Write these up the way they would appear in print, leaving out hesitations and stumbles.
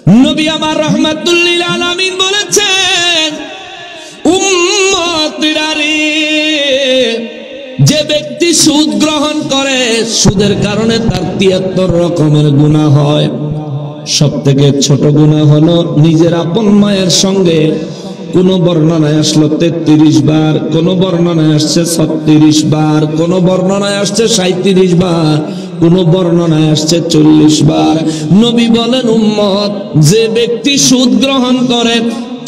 নবী আমার রাহমাতুল লিল আলামিন বলেছেন, উম্মতরা রে, যে ব্যক্তি সুদ গ্রহণ করে সুদের কারণে তার ৭৩ রকমের গুনাহ হয়। সবথেকে ছোট গুনাহ হলো নিজের আপন মায়ের সঙ্গে, কোন বর্ণনায় আসলো ৩৩ বার, কোন বর্ণনায় আসছে ৩৬ বার, কোন বর্ণনায় আসছে ৩৭ বার, কোন বর্ণনায় আসছে ৪০ বার। নবী বলেন, উম্মত, যে ব্যক্তি সুদ গ্রহণ করে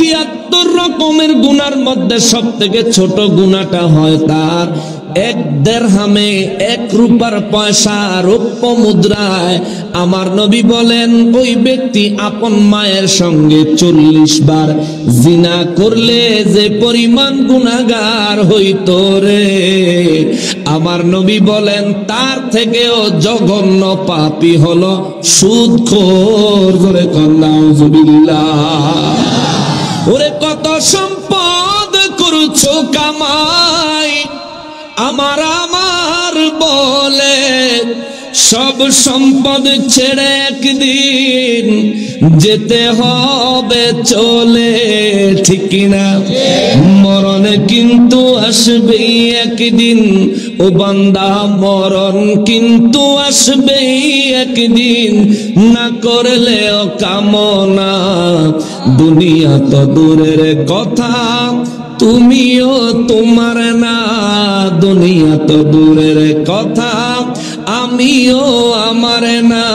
৭৩ রকমের গুনার মধ্যে সবথেকে ছোট গুনাহটা হয় তার ১ দিরহামে ১ রূপার পয়সা রৌপ্য মুদ্রায়। আমার নবী বলেন, ওই ব্যক্তি আপন মায়ের সঙ্গে ৪০ বার জিনা করলে যে পরিমাণ গুনাহগার হইতো রে, আমার নবী বলেন তার থেকেও জঘন্য পাপী হলো সুদখোর। জোরে কন্যা নাউজুবিল্লাহ। ওরে কত সম্পদ করছো কামাই, আমার বলে সব সম্পদ ছেড়ে একদিন যেতে হবে চলে, ঠিক কিনা? মরণ কিন্তু আসবেই একদিন, ও বান্দা মরণ কিন্তু আসবেই একদিন, না করলেও কামনা। দুনিয়া তো দূরের কথা, তুমিও তোমার না, দুনিয়া তো দূরের কথা, আমিও আমার না।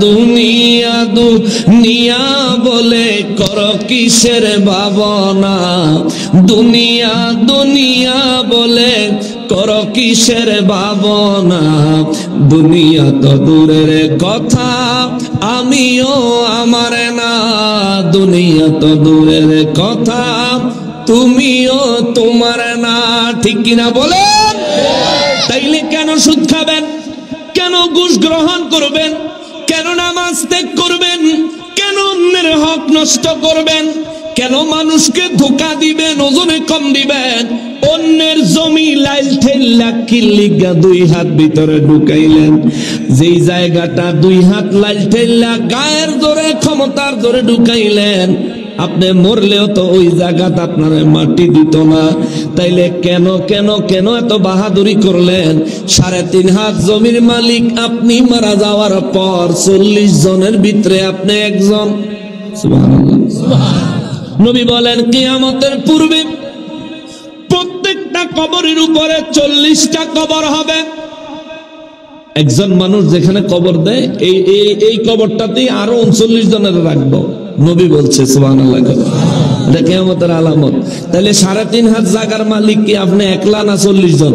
দুনিয়া দুনিয়া বলে করো কিসের ভাবনা, দুনিয়া দুনিয়া বলে করো কিসের ভাবনা। দুনিয়া তো দূরের কথা, আমিও আমার না, দুনিয়া তো দূরের কথা, তুমিও তোমার না, ঠিক কিনা বলেন? তাইলে কেন সুদ খাবেন? কেন ঘুষ গ্রহণ করবেন? কেন নামাজ ত্যাগ করবেন? কেন অন্যের হক নষ্ট করবেন? কেন মানুষকে ধোঁকা দিবেন, ওজনে কম দিবেন? অন্যের জমি লাইল ঠেল্লা কিল্লিগা ২ হাত ভিতরে ঢুকাইলেন, যেই জায়গাটা ২ হাত লাইল ঠেল্লা গায়ের জোরে ক্ষমতার জোরে ঢুকাইলেন, আপনি মরলেও তো ওই জায়গাতে আপনার মাটি দিত না। তাইলে কেন কেন কেন এত বাহাদুরি করলেন? ৩.৫ হাত জমির মালিক আপনি, মারা যাওয়ার পর ৪০ জনের ভিতরে আপনি একজন। সুবহানাল্লাহ। নবী বলেন, কিয়ামতের পূর্বে প্রত্যেকটা কবরের উপরে ৪০টা কবর হবে। একজন মানুষ যেখানে কবর দেয়, এই কবরটাতেই আরো ৩৯ জনের রাখবো, নবী বলছে। সুবহানাল্লাহ। এটা কিয়ামতের আলামত। তাহলে ৩.৫ হাত জায়গার মালিক কি আপনি একলা না ৪০ জন?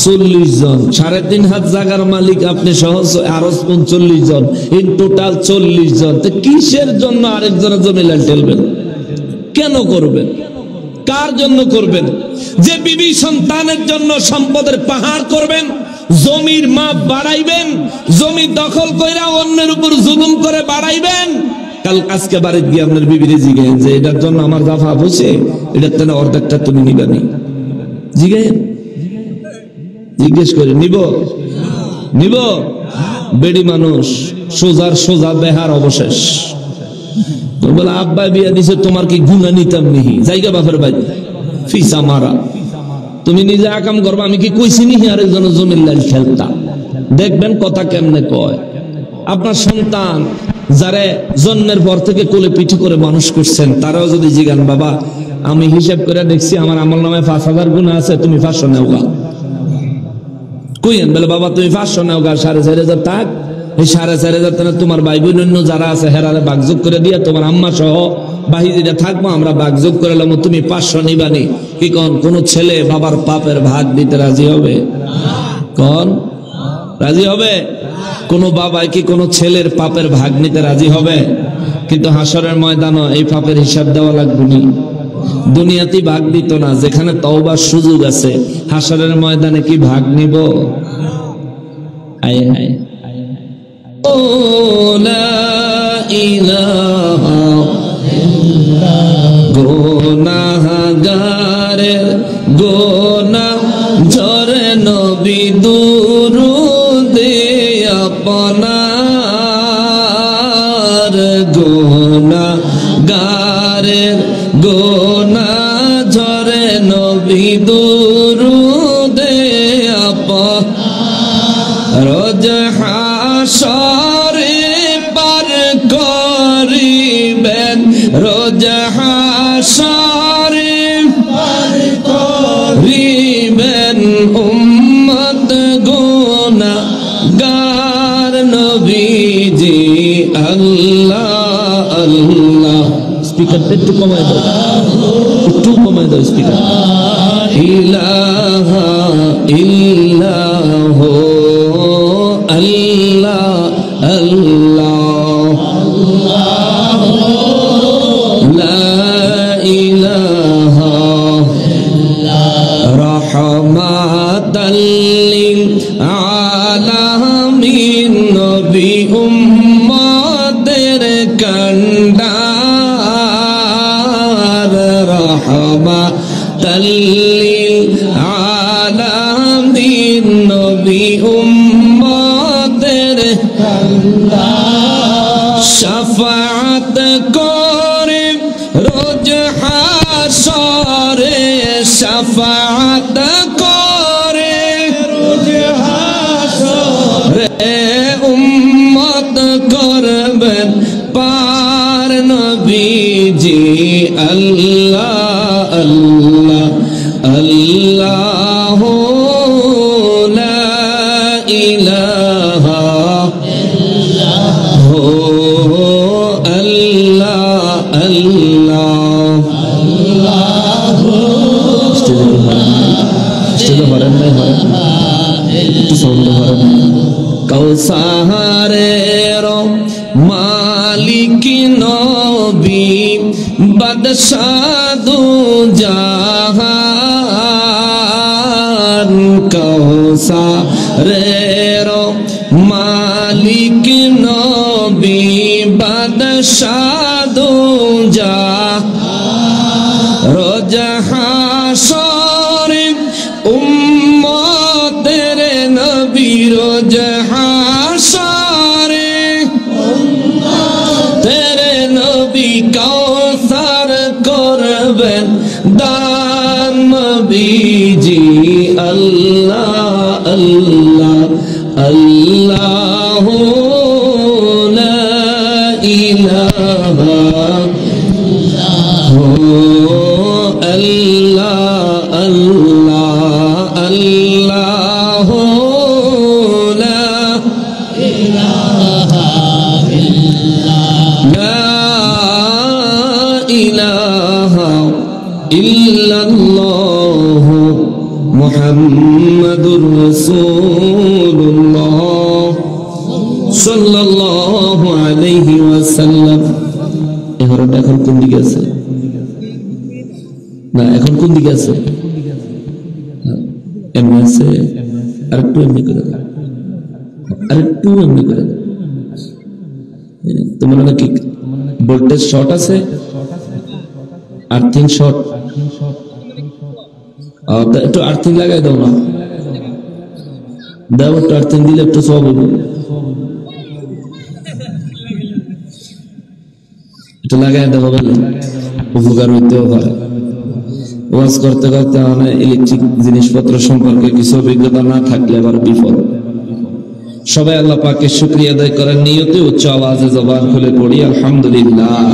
৪০ জন। ৩.৫ হাত জায়গার মালিক আপনি সহ আরো ৩৯ জন, ইন টোটাল ৪০ জন। তো কিসের জন্য আরেকজনের জমি লাল ঠেলবেন? কেন করবেন? কার জন্য করবেন? যে বিবি সন্তানের জন্য সম্পদের পাহাড় করবেন, জমির মাপ বাড়াইবেন, জমি দখল কইরা অন্যের উপর জুলুম করে বাড়াইবেন। কাল আজকে বাড়িতে গিয়ে আপনার বিবিরে জিজ্ঞেস যে এটার জন্য আমার জাফা বসে, এটার জন্য অর্ধেকটা তুমি নিবানি, জিজ্ঞেস করে নিব নিব। বেড়ি মানুষ, সোজার সোজা বেহার অবশেষ। বলে আব্বা বিয়া দিছে, তোমার কি গুণা নিতাম নিহি? জায়গা বাপের ভাই ফিসা মারা, তুমি নিজে আকাম করবা, আমি কি কইছি নিহি আরেকজনের জমির লাইল খেলতা? দেখবেন কথা কেমনে কয়। আপনার সন্তান যারা জন্মের পর থেকে কোলে পিঠে করে মানুষ করছেন, তারাও যদি জিগান, বাবা আমি হিসাব করে দেখছি আমার আমল নামায় ৫,০০০ গুনাহ আছে, তুমি ৫০০ নেওগা, কইেন বলে বাবা তুমি ৫০০ নেওগা, ৪,৫০০ থাক। এই ৪,৫০০ তোমার ভাই বোন অন্য যারা আছে হেরারে বাগযোগ করে দিয়া তোমার আম্মা সহ বাহিনীরা থাকবো, আমরা বাগযোগ করে এলাম, তুমি ৫০০ নিবানি। কি কন কোন ছেলে বাবার পাপের ভাগ দিতে রাজি হবে? কন রাজি হবে? কোন বাবাই কি কোন ছেলের পাপের ভাগ নিতে রাজি হবে? কিন্তু হাসরের ময়দানে এই পাপের হিসাব দেওয়া লাগবে না। দুনিয়াতে ভাগ দিত না, যেখানে তওবার সুযোগ আছে, হাসরের ময়দানে কি ভাগ নিব? আয় হায়, ও লা ইলাহা ইল্লাল্লাহ। গুনাহগারের গুনাহ ঝরে নবী দুরুদে আপনার গুনাহগারের গুনাহ ঝরে নবী দুরুদে আপন রোজ হাসরে পার করিবেন রোজ হাসরে পার করিবেন উম্মত গুনাহগার নবীজি আল্লাহ আল্লাহ স্পিকারটা একটু কমায় দাও স্পিকার ইলাহা ইল্লাহু আল্লাহ আল্লাহ লা ইলাহা রাহমাতাল লিল আলামিন নবী উম্মতের কান্ডার রাহমাতাল লিল আলামিন নবী উম্মতের কান্ডার শাফাআত করে রোজ হাসরে শাফাআত করে রোজ হাসরে উম্মত করবেন পার নবীজি আল্লাহ আল্লাহ আল্লাহু লা ইলাহা ইল্লাহু আল্লাহ আল্লাহ কৌসারের মালিক নবী বাদশাহ দু জাহান কৌসারের মালিক নবী বাদশাহ দু জাহান রোজ হাসরে উম্মতের নবী রোজ হাসরে উম্মতের নবী কাউসার করবেন দান নবীজি আল্লাহ আল্লাহ আল্লাহু লা ইলাহা আল্লাহ আল্লাহ আল্লাহ লা ইলাহা ইল্লাল্লাহ মুহাম্মাদুর রাসূলুল্লাহ সাল্লাল্লাহু আলাইহি ওয়াসাল্লাম। এখন কোন দিকে আছে? না এখন কোন দিকে আছে? এমনি আছে, আরেকটু এমনি করে দাও, আরেকটু এমনি করে দাও। তোমার নাকি ভোল্টেজ শর্ট আছে, আর্থিং শর্ট, একটু আর্থিং লাগাই দাও না, দাও একটু আর্থিং দিলে একটু সব হবে, একটু লাগাই দেওয়া হবে, উপকার হইতেও পারে। ওয়াজ করতে করতে ইলেকট্রিক জিনিসপত্র সম্পর্কে কিছু অভিজ্ঞতা না থাকলে আবার বিপদ। সবাই আল্লাহ পাকের শুকরিয়া আদায় করার নিয়তে উচ্চ আওয়াজে জবান খুলে পড়ি আলহামদুলিল্লাহ।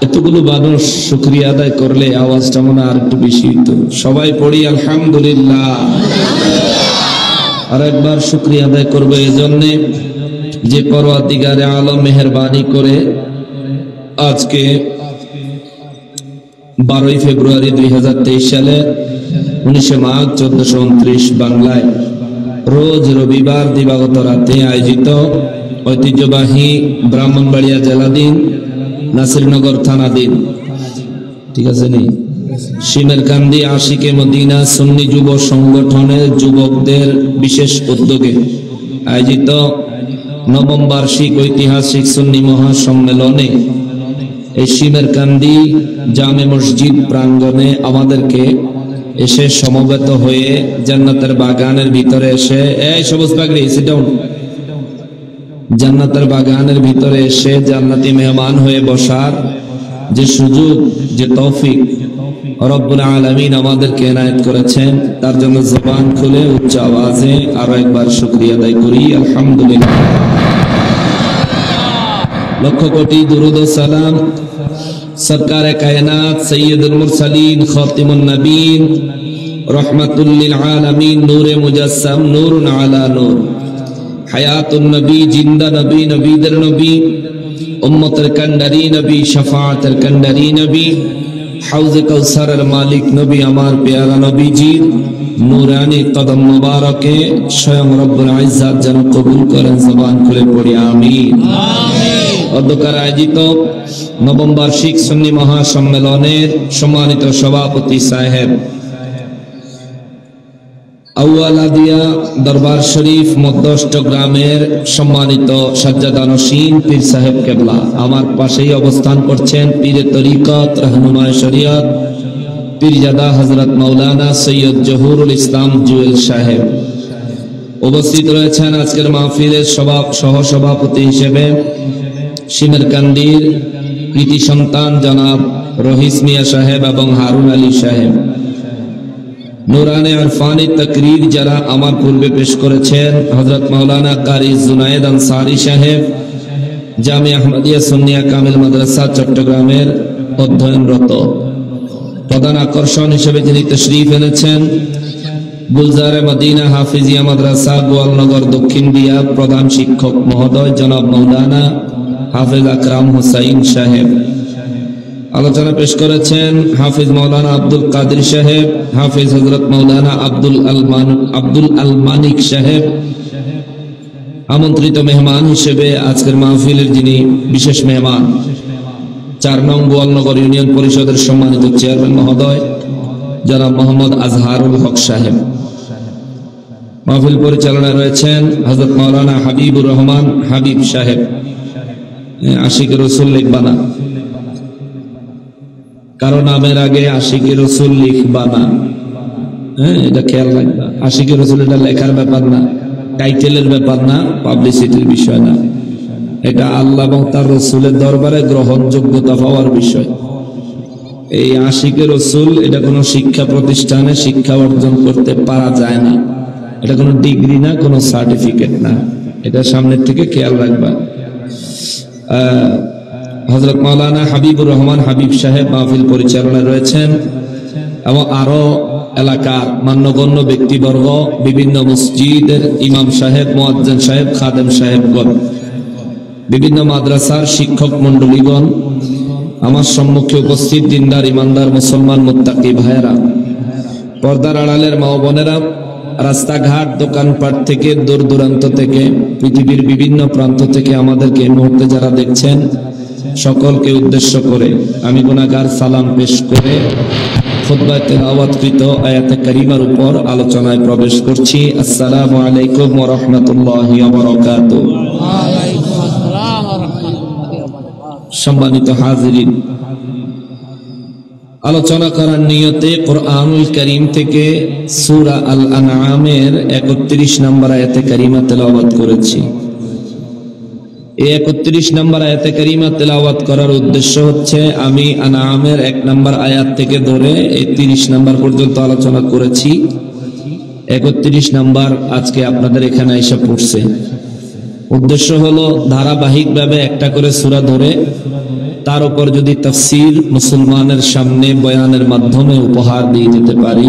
এতগুলো মানুষ শুকরিয়া আদায় করলে আওয়াজটা মনে আর একটু বেশি হইতো। সবাই পড়ি আলহামদুলিল্লাহ। আর একবার শুকরিয়া আদায় করবো এজন্য যে পরওয়ারদিগারে আলম মেহেরবানি করে আজকে 12 ফেব্রুয়ারি 2023 সালে 19 মাঘ 1429 বাংলায় রোজ রবিবার দিবাগত রাতে আয়োজিত ঐতিহ্যবাহী ব্রাহ্মণবাড়িয়া জেলাধীন নাসিরনগর থানাধীন, ঠিক আছে নি, সিমেরকান্দি আশিকে মদিনা সুন্নি যুব সংগঠনের যুবকদের বিশেষ উদ্যোগে আয়োজিত নবম বার্ষিক ঐতিহাসিক সুন্নি মহাসম্মেলনে এই সিমেরকান্দি জামে মসজিদ প্রাঙ্গণে আমাদেরকে এসে সমবেত হয়ে জান্নাতের বাগানের ভিতরে এসে, এই সবুজ পাগড়ি সিট ডাউন, জান্নাতের বাগানের ভিতরে এসে জান্নাতি মেহমান হয়ে বসার যে সুযোগ, যে তৌফিক রব্বুল আলামিন আমাদেরকে এনায়েত করেছেন, তার জন্য জবান খুলে উচ্চ আওয়াজে আরো একবার শুকরিয়া আদায় করি, আলহামদুলিল্লাহ। লক্ষ কোটি দুরুদ ও সালাম সরকারে কায়নাত সৈয়দুল মুরসালিন খাতিমুন নবীন রহমাতুল লিল আলামিন নূরে মুজাসসাম নূরুন আলা নূর হায়াতুন নবী, জিন্দা নবী, নবীদের নবী, উম্মতের কান্ডারি নবী, শাফাআতের কান্ডারি নবী, হাউজে কাউসারের মালিক নবী আমার পেয়ারা নবীজির নূরানি কদম মুবারকে স্বয়ং রব্বুল ইজ্জাত যেন কবুল করেন। জবান খুলে পড়ি আমিন। অধ্যকার আয়োজিত নবম বার্ষিক সুন্নি মহাসম্মেলনের সম্মানিত সভাপতি সাহেব, আউয়ালাদিয়া দরবার শরীফ মধ্যস্থ গ্রামের সম্মানিত সাজ্জাদানশীন পীর সাহেব কেবলা, আমার পাশেই অবস্থান করছেন পীরে তরিকত রহনুমায়ে শরিয়ত পীরজাদা হযরত মাওলানা সৈয়দ জহুরুল ইসলাম জুয়েল সাহেব। উপস্থিত রয়েছেন আজকের মাহফিলের সহসভাপতি হিসেবে সিমেরকান্দির কৃতি সন্তান জনাব রহিস মিয়া সাহেব এবং হারুন আলী সাহেব। নুরানে আরফানি তাকরীর যারা আমার পূর্বে পেশ করেছেন হযরত মাওলানা কারি জুনায়েদ আনসারী সাহেব, জামিয়া আহমদিয়া সুন্নিয়া কামিল মাদ্রাসা চট্টগ্রামের অধ্যয়নরত। প্রধান আকর্ষণ হিসেবে যিনি তশরিফ এনেছেন গুলজারে মদিনা হাফিজিয়া মাদ্রাসা গোয়ালনগর দক্ষিণ দিয়া প্রধান শিক্ষক মহোদয় জনাব মাওলানা হাফেজ আকরাম হুসাইন সাহেব। আলোচনা পেশ করেছেন হাফিজ মাওলানা আব্দুল কাদের সাহেব, হাফিজ হযরত মাওলানা আব্দুল আল মানিক সাহেব। আমন্ত্রিত মেহমান হিসেবে আজকের মাহফিলের যিনি বিশেষ মেহমান 4 নং গোয়ালনগর ইউনিয়ন পরিষদের সম্মানিত চেয়ারম্যান মহোদয় জনাব মোহাম্মদ আজহারুল হক সাহেব। মাহফিল পরিচালনায় রয়েছেন হযরত মাওলানা হাবিবুর রহমান হাবিব সাহেব। আশিকে রসুল লিখবা না, কারো নামের আগে আশিকে রসুল লিখবা না, এটা খেয়াল রাখবা। আশিকে রসুল এটা লেখার ব্যাপার না, টাইটেলের ব্যাপার না, পাবলিসিটির বিষয় না। এটা আল্লাহ এবং তার রসুলের দরবারে গ্রহণযোগ্যতা পাওয়ার বিষয়। এই আশিকে রসুল এটা কোনো শিক্ষা প্রতিষ্ঠানে শিক্ষা অর্জন করতে পারা যায় না। এটা কোনো ডিগ্রি না, কোনো সার্টিফিকেট না। এটা সামনের থেকে খেয়াল রাখবা। হযরত মাওলানা হাবিবুর রহমান হাবিব সাহেব মাহফিল পরিচালনায় রয়েছেন এবং আরো এলাকার মান্যগণ্য ব্যক্তিবর্গ, বিভিন্ন মসজিদের ইমাম সাহেব, মুয়াজ্জিন সাহেব, খাদেম সাহেবগণ, বিভিন্ন মাদ্রাসার শিক্ষক মন্ডলীগণ, আমার সম্মুখে উপস্থিত দিনদার ইমানদার মুসলমান মুত্তাকি ভাইয়েরা, পর্দার আড়ালের মা ও বোনেরা, রাস্তাঘাট দোকানপাট থেকে দূর দূরান্ত থেকে পৃথিবীর বিভিন্ন প্রান্ত থেকে আমাদেরকে এই মুহূর্তে যারা দেখছেন সকলকে উদ্দেশ্য করে আমি গুনাহগার সালাম পেশ করে খুতবায় তেলাওয়াতকৃত আয়াতে কারিমার উপর আলোচনায় প্রবেশ করছি। আসসালামু আলাইকুম ওয়া রাহমাতুল্লাহি ওয়া বারাকাতুহু। সম্মানিত হাজিরিন, আলোচনা করার নিয়তে কোরআনুল কারীম থেকে সূরা আল আনআমের 31 নম্বর আয়াতে কারিমা তেলাওয়াত করেছি। এই 31 নম্বর আয়াতে কারিমা তেলাওয়াত করার উদ্দেশ্য হচ্ছে আমি আনআমের 1 নম্বর আয়াত থেকে ধরে এই 30 নম্বর পর্যন্ত আলোচনা করেছি। 31 নম্বর আজকে আপনাদের এখানে এসে পড়ছে। উদ্দেশ্য হলো ধারাবাহিকভাবে একটা করে সূরা ধরে তার উপর যদি তাফসীর মুসলমানের সামনে বয়ানের মাধ্যমে উপহার দিয়ে যেতে পারি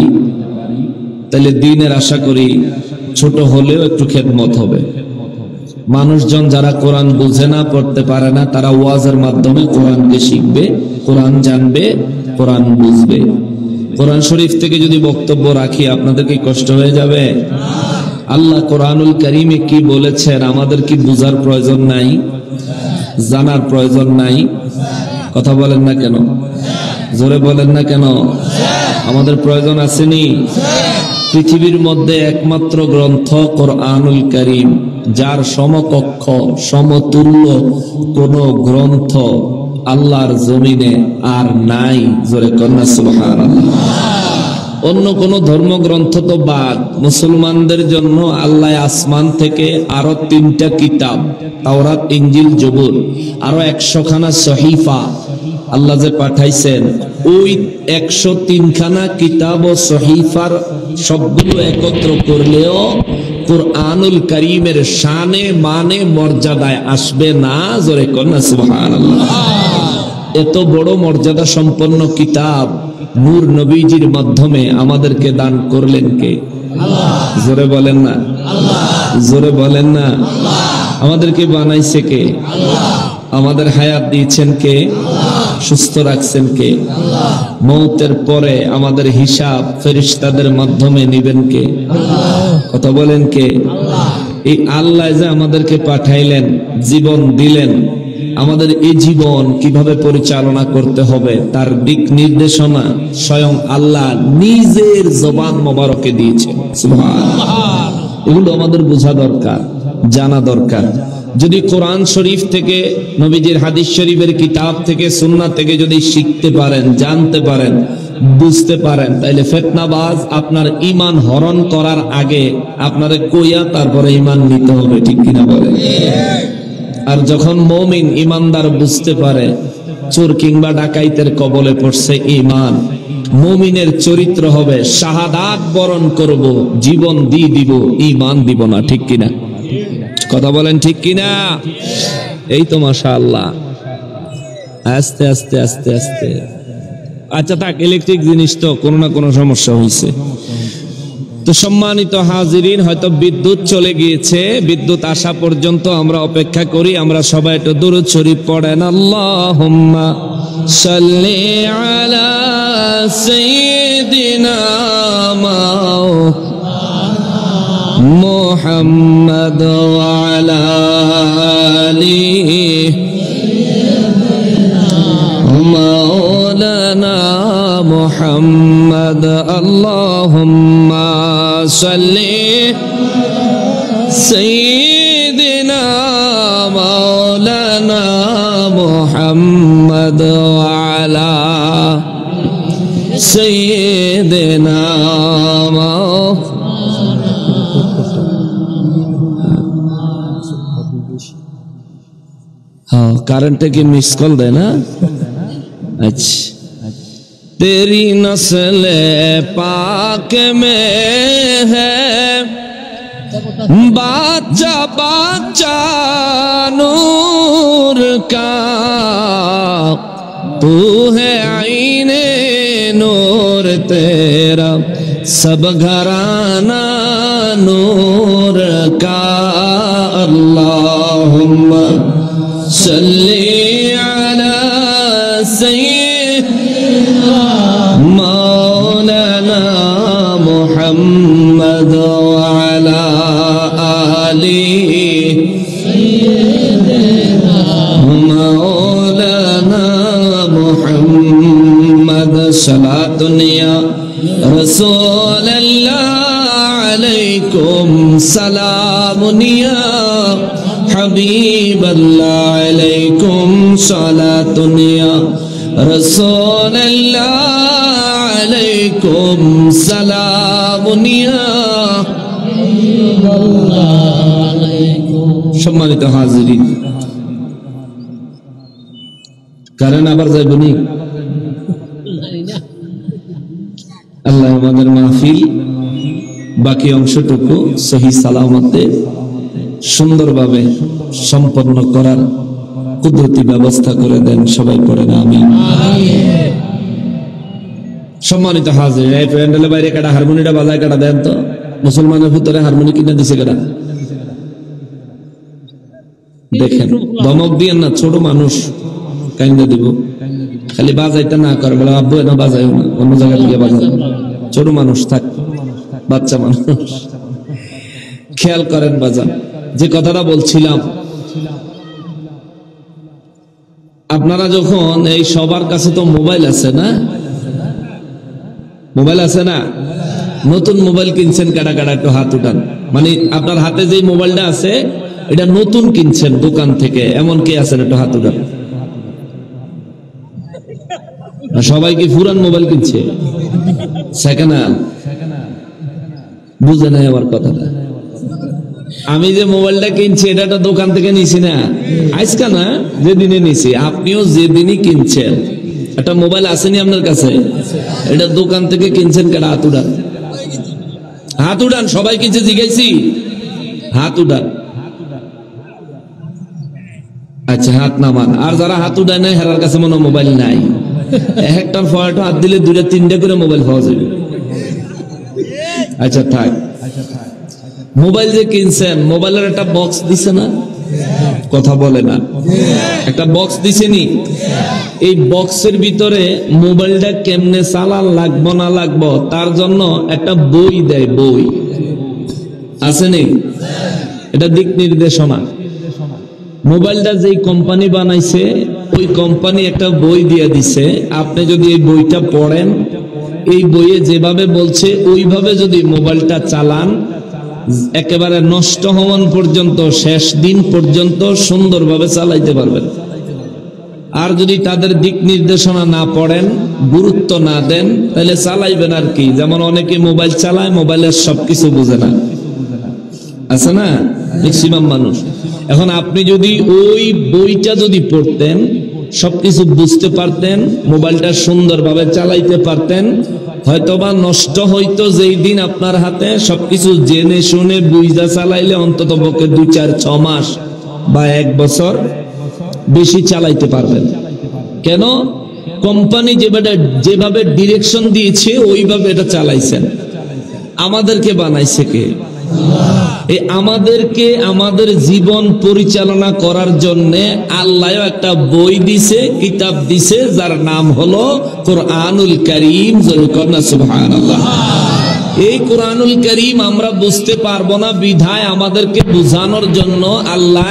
তাহলে দ্বীনের আশা করি ছোট হলেও একটু খেদমত হবে। মানুষজন যারা কোরআন বুঝে না, পড়তে পারে না, তারা ওয়াজের মাধ্যমে কোরআনকে শিখবে, কোরআন জানবে, কোরআন বুঝবে। কোরআন শরীফ থেকে যদি বক্তব্য রাখি আপনাদের কি কষ্ট হয়ে যাবে? আল্লাহ কোরআনুল কারীমে কি বলেছেন আমাদের কি বুঝার প্রয়োজন নাই? জানার প্রয়োজন নাই? কথা বলেন না কেন? জোরে বলেন না কেন? আমাদের প্রয়োজন আসেনি? পৃথিবীর মধ্যে একমাত্র গ্রন্থ কোরআনুল কারীম, যার সমকক্ষ সমতুল্য কোন গ্রন্থ আল্লাহর জমিনে আর নাই। জোরে কন্যা সুবহানাল্লাহ। অন্য কোন ধর্মগ্রন্থ তো বাদ, মুসলমানদের জন্য আল্লাহ আসমান থেকে আরো 3টা কিতাব, তাওরাত, ইনজিল, জবুর, আরো 100 খানা সহিফা আল্লাহ যে পাঠাইছেন, ওই 103 খানা কিতাব ও সহিফার সবগুলো একত্র করলেও কুরআনুল কারীমের শানে মানে মর্যাদায় আসবে না। জোরে কন্যা সুবহানাল্লাহ। এত বড় মর্যাদা সম্পন্ন কিতাব নূর নবীজির মাধ্যমে আমাদেরকে দান করলেন কে? আল্লাহ। জোরে বলেন না আল্লাহ, জোরে বলেন না আল্লাহ। আমাদেরকে বানাইছে কে? আল্লাহ। আমাদের হায়াত দিয়েছেন কে? আল্লাহ। সুস্থ রাখছেন কে? আল্লাহ। মওতের পরে আমাদের হিসাব ফেরেশতাদের মাধ্যমে নেবেন কে? আল্লাহ। কথা বলেন কে? আল্লাহ। এই আল্লাহ যে আমাদেরকে পাঠাইলেন, জীবন দিলেন, আমাদের এই জীবন কিভাবে পরিচালনা করতে হবে তার দিক নির্দেশনা স্বয়ং আল্লাহ নিজের জবান মোবারকে দিয়েছেন। সুবহানাল্লাহ। এগুলো আমাদের বোঝা দরকার, জানা দরকার। যদি কোরআন শরীফ থেকে, নবীজির হাদিস শরীফের কিতাব থেকে, সুন্নাহ থেকে যদি শিখতে পারেন, জানতে পারেন, বুঝতে পারেন, তাইলে ফিতনাবাজ আপনার ঈমান হরণ করার আগে আপনারে কইয়া তারপরে ঈমান নিতে হবে। ঠিক কিনা বলেন? আর যখন মুমিন ইমানদার বুঝতে পারে চোর কিংবা ডাকাইতের কবলে পড়ছে ঈমান, মুমিনের চরিত্র হবে শাহাদাত বরণ করব, জীবন দিয়ে দিব, ঈমান দিব না। ঠিক কিনা? কথা বলেন ঠিক কিনা? এই তো মাশাআল্লাহ। আস্তে আস্তে আস্তে আস্তে। আচ্ছা থাক, ইলেকট্রিক জিনিস তো কোনো না কোনো সমস্যা হয়েছে। তো সম্মানিত হাজিরিন, হয়তো বিদ্যুৎ চলে গিয়েছে, বিদ্যুৎ আসা পর্যন্ত আমরা অপেক্ষা করি। আমরা সবাই একটু দুরূদ শরীফ পড়েন। আল্লাহুম্মা সাল্লি আলা সাইয়্যিদিনা মুহাম্মাদ ওয়া আলা আলিহি মাওলানা মুহাম্মদ। আল্লাহুম্মা সাল্লি সাইয়্যিদিনা মাওলানা মুহাম্মদ ওয়া আলা সাইয়্যিদিনা। কারেন্টে কি মিস কল দেয় না? अच्छा। तेरी नस्ल पाक में है बाचा बाचा नूर का, तू है आईने नूर तेरा सब घराना नूर का। अल्लाहुम्मा सल्ली अला सय्यिदिना मौलाना मुहम्मद व अला आलिहि सय्यिदिना मौलाना मुहम्मद। सलातुनिया रसूल अल्लाह अलैकुम सलामुनिया हबीब अल्लाह अलैकुम सलातुनिया रसूल अल्लाह अलैकुम सलामुनिया। সম্মানিত হাজিরিন, কারণ আবার যাইবনি। আল্লাহ আমাদের মাহফিল বাকি অংশটুকু সহি সালামতে সুন্দরভাবে সম্পন্ন করার কুদরতি ব্যবস্থা করে দেন। সবাই পড়েন আমিন। সম্মানিত হাজির, এই প্যান্ডেলের বাইরে কাটা হারমোনিটা বাজায় কাটা দেন তো। মুসলমানের ভিতরে হারমোনি কিনে দিছে কাটা দেখেন, ধমক দিয়েন না, ছোট মানুষ কাইন্দা দিব। খালি বাজাইটা না করে বলে আব্বু না বাজাইও না, অন্য জায়গায় গিয়ে বাজায়। ছোট মানুষ থাক, বাচ্চা মানুষ, খেয়াল করেন বাজান। যে কথাটা বলছিলাম, আপনারা যখন এই সবার কাছে তো মোবাইল আছে না, মোবাইল আছে না, নতুন মোবাইল কিনছেন, কাটা কাটা একটু হাত উঠান। মানে আপনার হাতে যে মোবাইলটা আছে এটা নতুন কিনছেন দোকান থেকে, এমন কে আছেন একটু হাত উঠান। সবাই কি পুরান মোবাইল কিনছে? Second hand. বুঝে নাই আমার কথাটা। আমি যে মোবাইলটা কিনছি এটা একটা দোকান থেকে নিছি না, আজকে না, যেদিনে নিছি। আপনিও যেদিনই কিনছেন একটা মোবাইল আসেনি আপনার কাছে, এটা দোকান থেকে কিনছেন কেন? হাত উঠান, হাত উঠান। সবাই কিছু জিজ্ঞাসি, হাত উঠান। আচ্ছা, হাত নামান। আর যারা হাত উঠায় নাই হেরার কাছে মনে মোবাইল নাই। একটার ফটো হাত দিলে 2-3টা করে মোবাইল পাওয়া যাবে। আচ্ছা থাক। মোবাইল যে কিনছেন, মোবাইলের একটা বক্স দিছে না? কথা বলে না। একটা বক্স দিছে নি? এই বক্সের ভিতরে মোবাইলটা কেমনে চালান লাগবো না লাগবো তার জন্য একটা বই দেয়। বই আছে নি? এটা দিক নির্দেশনা। মোবাইলটা যেই কোম্পানি বানাইছে ওই কোম্পানি একটা বই দিয়ে দিছে। আপনি যদি এই বইটা পড়েন, এই বইয়ে যেভাবে বলছে ওইভাবে যদি মোবাইলটা চালান, একেবারে নষ্ট হওয়ান পর্যন্ত, শেষ দিন পর্যন্ত সুন্দরভাবে চালাইতে পারবেন। আর যদি তাদের দিক নির্দেশনা না পড়েন, গুরুত্ব না দেন, তাহলে চালাইবেন আর কি। যেমন অনেকে মোবাইল চালায়, মোবাইলের সবকিছু বুঝে না, আছে না ম্যাক্সিমাম মানুষ। এখন আপনি যদি ওই বইটা যদি পড়তেন, সবকিছু বুঝতে পারতেন, মোবাইলটা সুন্দরভাবে চালাইতে পারতেন, হয়তোবা নষ্ট হইতো যেই দিন আপনার হাতে, সবকিছু জেনে শুনে বুঝা চালাইলে অন্তত পক্ষে 2-4-6 মাস বা 1 বছর বেশি চালাইতে পারবেন। কেন? কোম্পানি যেভাবে ডিরেকশন দিয়েছে ওইভাবে এটা চালাইছেন। আমাদেরকে বানাইছে কে? এই আমাদেরকে আমাদের জীবন পরিচালনা করার জন্য আল্লাহ একটা বই দিছে, কিতাব দিছে, যার নাম হলো কোরআনুল কারীম। সুবহানাল্লাহ। এই কোরআনুল কারীম আমরা বুঝতে পারবো না বিধায় আমাদেরকে বুঝানোর জন্য আল্লাহ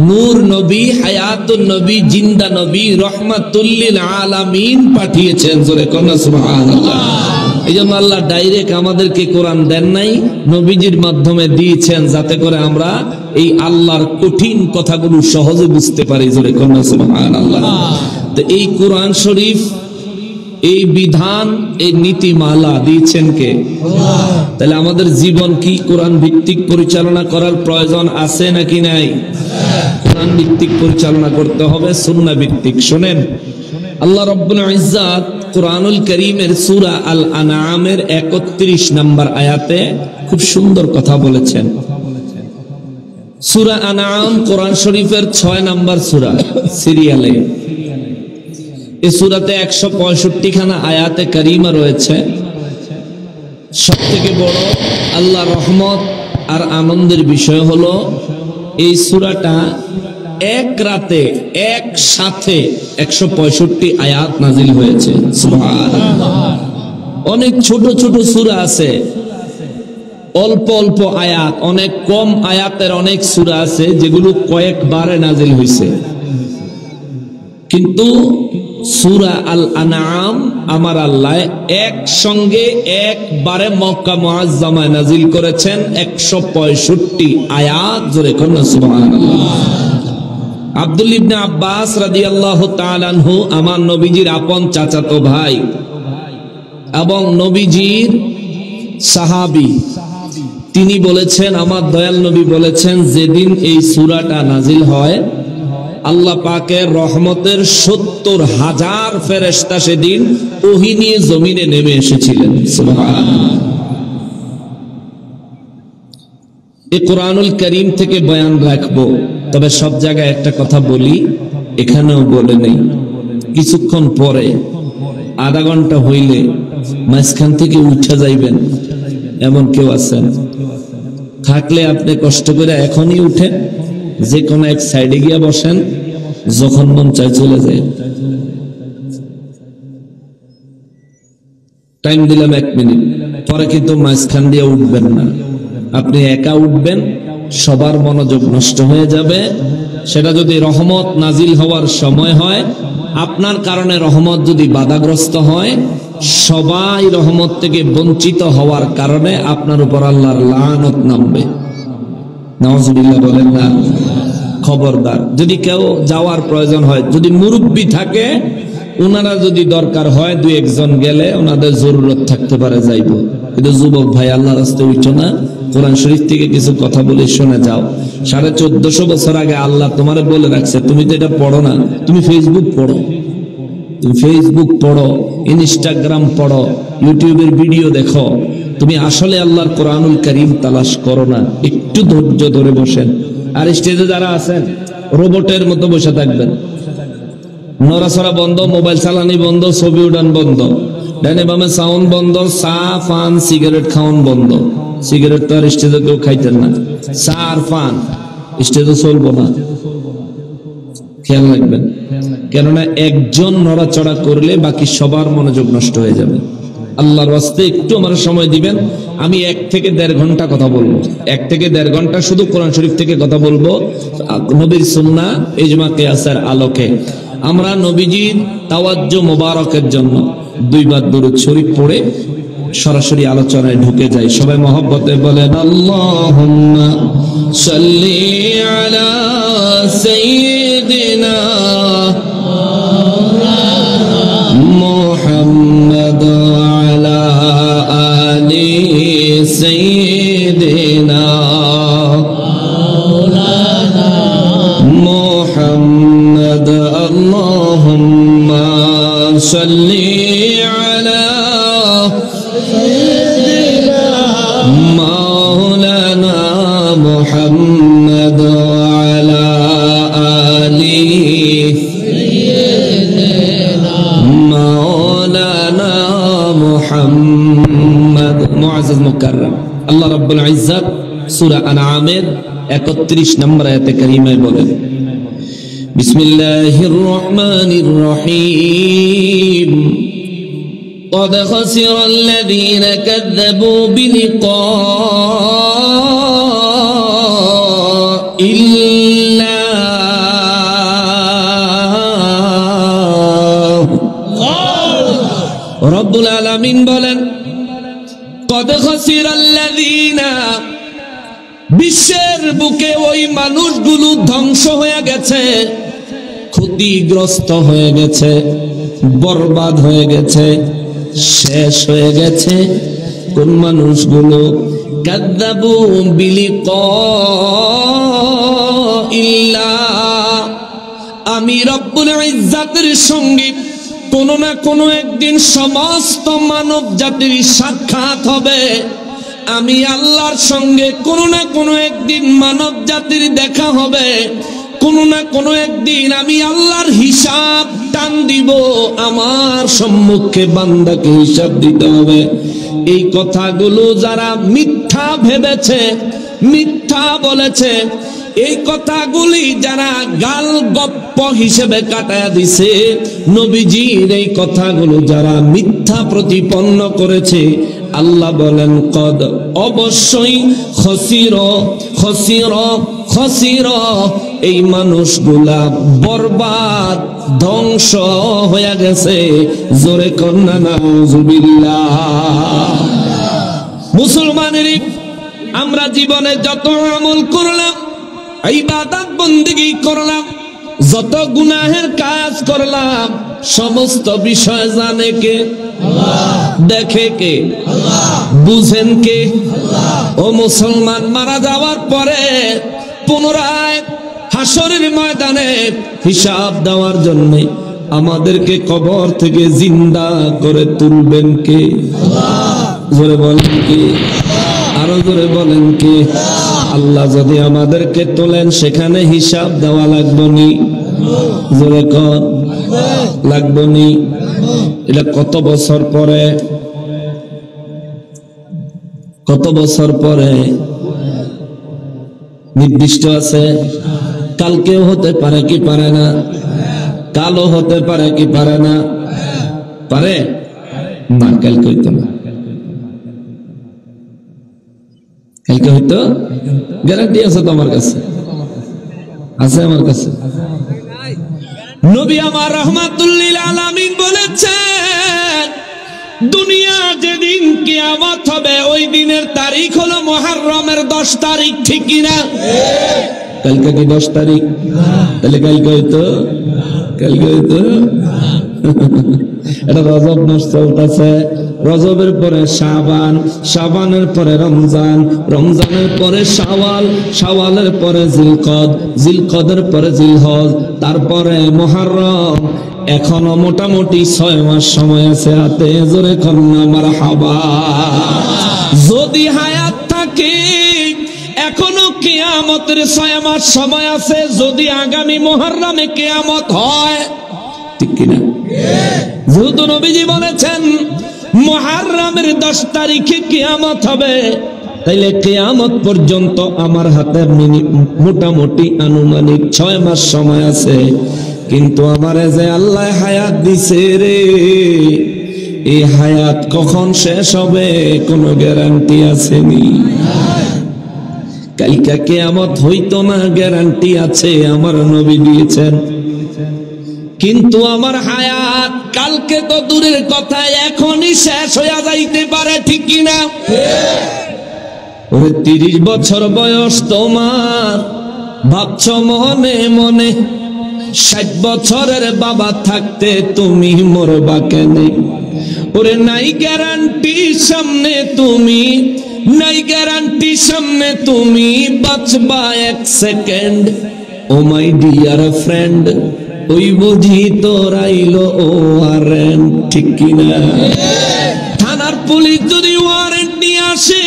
নূর নবী, হায়াতুন নবী, জিন্দা নবী, রহমাতুল লিল আলামিন পাঠিয়েছেন। জোরে কন্যা সুবহানাল্লাহ। এই জন্য আল্লাহ ডাইরেক্ট আমাদেরকে কোরআন দেন নাই, নবীজির মাধ্যমে দিয়েছেন, যাতে করে আমরা এই আল্লাহর কঠিন কথাগুলো সহজে বুঝতে পারি। জোরে কন্যা সুবহানাল্লাহ। তো এই কোরআন শরীফ, এই বিধান, এই নীতিমালা দিয়েছেন কে? তাহলে আমাদের জীবন কি কোরআন ভিত্তিক পরিচালনা করার প্রয়োজন আছে নাকি নাই? কোরআন ভিত্তিক পরিচালনা করতে হবে, সুন্নাহ ভিত্তিক। শুনেন, আল্লাহ রাব্বুল ইজ্জাত কোরআনুল কারীমের সূরা আল আনআমের 31 নম্বর আয়াতে খুব সুন্দর কথা বলেছেন। সূরা আনআম কোরআন শরীফের 6 নম্বর সূরা সিরিয়ালে। এই সূরাতে 165 খানা আয়াতে কারিমা রয়েছে। সবথেকে বড় আল্লাহর রহমত আর আনন্দের বিষয় হলো এই সূরাটা এক রাতে একসাথে 165 আয়াত নাজিল হয়েছে। সুবহানাল্লাহ। অনেক ছোট ছোট সূরা আছে, অল্প অল্প আয়াত, অনেক কম আয়াতের অনেক সূরা আছে যেগুলো কয়েকবারে নাজিল হয়েছে। কিন্তু সূরা আল আনআম আমার আল্লাহ একসঙ্গে একবারে মক্কা মুআজ্জামায় নাজিল করেছেন 165 আয়াত। জোরে কন্যা সুবহানাল্লাহ। আব্দুল ইবনে আব্বাস রাদিয়াল্লাহু তাআলা আনহু আমার নবীজির আপন চাচাতো ভাই এবং নবীজির সাহাবী, তিনি বলেছেন, আমার দয়াল নবী বলেছেন, যেদিন এই সূরাটা নাজিল হয় আল্লাহ পাকের রহমতের 70,000 ফেরেশতা সেদিন ওহী নিয়ে জমিনে নেমে এসেছিলেন। সুবহানাল্লাহ। এই কোরআনুল কারীম থেকে বয়ান রাখবো, তবে সব জায়গায় একটা কথা বলি, এখানেও বলে নেই। কিছুক্ষণ পরে আধা ঘন্টা হইলে মাঝখান থেকে উঠে যাইবেন এমন কেউ আছেন? থাকলে আপনি কষ্ট করে এখনই উঠেন, যে কোনো এক সাইডে গিয়ে বসেন, যখন মন চায় চলে যায়। টাইম দিলাম 1 মিনিট, পরে কিন্তু মাঝখান দিয়ে উঠবেন না। আপনি একা উঠবেন, সবার মনোযোগ নষ্ট হয়ে যাবে। সেটা যদি রহমত নাজিল হওয়ার সময় হয়, আপনার কারণে রহমত যদি বাধাগ্রস্ত হয়, সবাই রহমত থেকে বঞ্চিত হওয়ার কারণে আপনার উপর আল্লাহর লানত নামবে। নাউজুবিল্লাহ বলেন না। খবরদার, যদি কেউ যাওয়ার প্রয়োজন হয়, যদি মুরব্বি থাকে ওনারা যদি দরকার হয় দুই একজন গেলে ওনাদের জরুরত থাকতে পারে যাইব, কিন্তু যুবক ভাই আল্লাহ রাস্তায় উঠো না, কোরআন শরীফ থেকে কিছু কথা বলে শুনে যাও। 1450 বছর আগে আল্লাহ তোমারে বলে রাখছে, তুমি তো এটা পড়ো না, তুমি ফেসবুক পড়ো, তুমি ফেসবুক পড়ো, ইনস্টাগ্রাম পড়ো, ইউটিউবের ভিডিও দেখো, তুমি আসলে আল্লাহর কোরআনুল কারীম তালাশ করো না। একটু ধৈর্য ধরে বসেন। আর স্টেজে যারা আছেন রোবটের মতো বসে থাকবেন, নড়াচড়া বন্ধ, মোবাইল চালানি বন্ধ, ছবি উঠান বন্ধ, ডাইনে বামে সাউন্ড বন্ধ, চা পান সিগারেট খাওয়ান বন্ধ। সিগারেট তো আর স্টেজে কেউ খাইতেন না, চা আর পান স্টেজে চলবো না, খেয়াল রাখবেন। কেননা একজন নড়াচড়া করলে বাকি সবার মনোযোগ নষ্ট হয়ে যাবে। আল্লাহর ওয়াস্তে একটু আমার সময় দিবেন। আমি 1 থেকে 1.5 ঘন্টা কথা বলবো, 1 থেকে 1.5 ঘন্টা শুধু কোরআন শরীফ থেকে কথা বলবো, নবীর সুন্নাহ ইজমা কিয়াসের আলোকে। আমরা নবীজির তাওয়াজ্জু মোবারকের জন্য 2 বার দরুদ শরীফ পড়ে সরাসরি আলোচনায় ঢুকে যাই। সবাই মহব্বতে বলেন আল্লাহুম্মা সাল্লি আলা সাইয়্যিদিনা মুহাম্মাদ আলা আলি সাইয়্যিদিনা মাওলানা মুহাম্মাদ। আল্লাহুম্মা সাল্লি আলা মাওলানা মুহাম্মাদ আলা আলি মাওলানা মুহাম্মাদ। মুআজ্জাজ মুকাররম আল্লাহ রাব্বুল ইজ্জাত সূরা আনআমের 31 নম্বর আয়াতে কারিমায় বলেন, বিসমিল্লাহির রহমানির রহিম قد خسر الذين كذبوا بلقاء الله। রব্বুল আলামিন বলেন قد خسر الذين, বিশ্বের বুকে ওই মানুষগুলো ধ্বংস হয়ে গেছে, ক্ষতিগ্রস্ত হয়ে গেছে, বরবাদ হয়ে গেছে, শেষ হয়ে গেছে। কোন মানুষগুলো? কাযযাবু বিলিকাইল্লাহ, আমি রব্বুল ইজ্জাতের সঙ্গে কোন না কোন একদিন সমস্ত মানব জাতির সাক্ষাৎ হবে। আমি আল্লাহর সঙ্গে কোন না কোন একদিন মানব জাতির দেখা হবে। কোন না কোন একদিন আমি আল্লাহর হিসাব টান দিব, আমার সম্মুখে বান্দাকে হিসাব দিতে হবে। এই কথাগুলো যারা মিথ্যা ভেবেছে, মিথ্যা বলেছে, এই কথাগুলি যারা গাল গপ্প হিসেবে কাটায়া দিছে, নবীজির এই কথাগুলো যারা মিথ্যা প্রতিপন্ন করেছে, আল্লাহ বলেন কদ, অবশ্যই খসির খসির খসির, এই মানুষগুলা বরবাদ ধ্বংস হয়ে গেছে। জোরে কন্না নাউজুবিল্লাহ। মুসলমানের আমরা জীবনে যত আমল করলাম, ইবাদত বন্দেগী করলাম, যত গুনাহের কাজ করলাম, সমস্ত বিষয় জানে কে? আল্লাহ। দেখে কে? আল্লাহ। বুঝেন কে? আল্লাহ। ও মুসলমান, মারা যাওয়ার পরে পুনরায় হাসরের ময়দানে হিসাব দেওয়ার জন্য আমাদেরকে কবর থেকে জিন্দা করে তুলবেন কে? আল্লাহ। জোরে বলেন কে? আরো জোরে বলেন কে? আল্লাহ যদি আমাদেরকে তোলেন, সেখানে হিসাব দেওয়া লাগবনি? জোরে কর, লাগবনি? এটা কত বছর পরে? কত বছর পরে? নির্দিষ্ট আছে? কালকেও হতে পারে কি পারে না? কালও হতে পারে কি পারে না? পারে না, কালকে হইতো না। কালকে হয়তো গ্যারান্টি আছে তো আমার কাছে? আছে আমার কাছে? নবী আমার রাহমাতুল লিল আলামিন বলেছেন, দুনিয়া যেদিন কিয়ামত হবে ওই দিনের তারিখ হলো মুহররমের 10 তারিখ, ঠিক কি না? কালকে কি 10 তারিখ? তাহলে কালকে হয়তো, কালকে হয়তো এটা রজব মাস চলতেছে, রজবের পরে শাবান, শাবানের পরে রমজান, রমজানের পরে শাওয়াল, শাওয়ালের পরে জিলকদ, জিলকদের পরে জিলহজ, তারপরে মুহররম। এখনো মোটামুটি 6 মাস সময় আছে হাতে, জোরে কন্যা মারহাবা। যদি হায়াত থাকে এখনো কিয়ামতের 6 মাস সময় আছে, যদি আগামী মুহররমে কিয়ামত হয়, ঠিক কিনা? যেহেতু নবীজি বলেছেন মুহররমের 10 তারিখে কিয়ামত হবে, তাইলে কিয়ামত পর্যন্ত আমার হাতে মোটামুটি আনুমানিক 6 মাস সময় আছে। কিন্তু আমারে যে আল্লাহ হায়াত দিছে রে, এই হায়াত কখন শেষ হবে কোনো গ্যারান্টি আছে নি? কালকে কিয়ামত হইতো না গ্যারান্টি আছে, আমার নবী দিয়েছেন। কিন্তু আমার হায়াত কালকে তো দূরের কথা, এখনই শেষ হইয়া যাইতে পারে, ঠিক কিনা? ওরে 30 বছর বয়স তোমার, ভাবছো মনে মনে 60 বছরের বাবা থাকতে তুমি মরবা কেন? ওরে নাই গ্যারান্টি সামনে তুমি, নাই গ্যারান্টি সামনে তুমি বাঁচবা 1 second. Oh my dear friend, ওই বুঝি তোর আইলো ওয়ারেন্ট, ঠিক কিনা? থানার পুলিশ যদি ওয়ারেন্ট নিয়ে আসে,